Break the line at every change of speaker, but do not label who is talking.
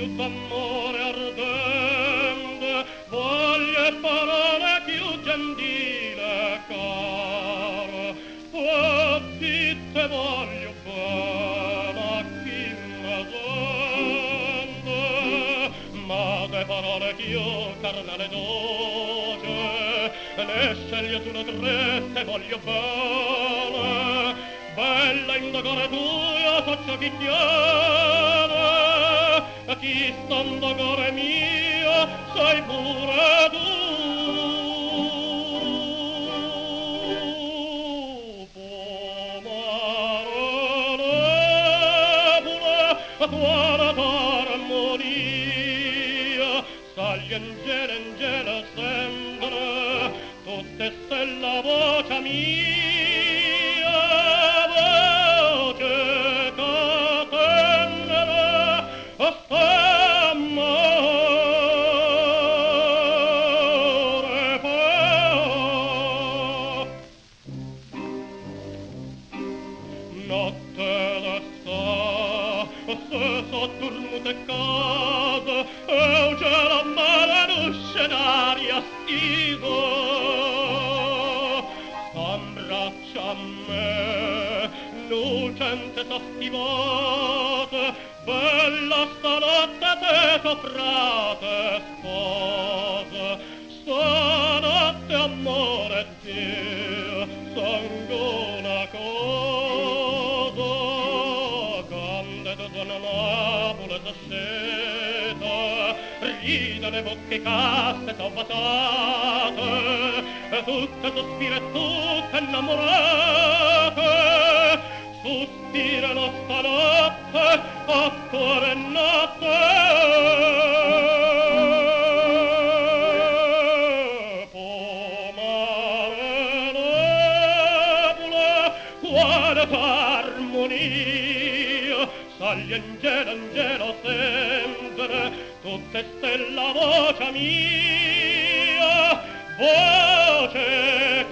più d'amore ardente, voglie e parole più gentile care. Oh, di te voglio bene a chi mi sente, ma de parole più carnale dolce, ne sceglie tu le tre te voglio bene. Bella indagare tua, so ciò chi tiene, chi sta indagare mia, sei pure tu. Pomarone, quale t'armonia, sagli angele sempre, tutte stella voce mia, voce catennere, st'amore fa. Notte d'esta, se sotturmute casa, e c'è la mala luce d'aria stigo, s'abbraccia a me, lucente s'astivate, bella stanotte te t'ho frate sposa, stanotte amore Dio, sangue una cosa, candida zona Napoli s'asceta, ride le bocche caste t'abbatate, e tutte sospire tutte innamorate, sospirano stanotte a cuore notte. Pomarone, quale t'armonia, sagli angelo sempre, tutte stella voce mia, voce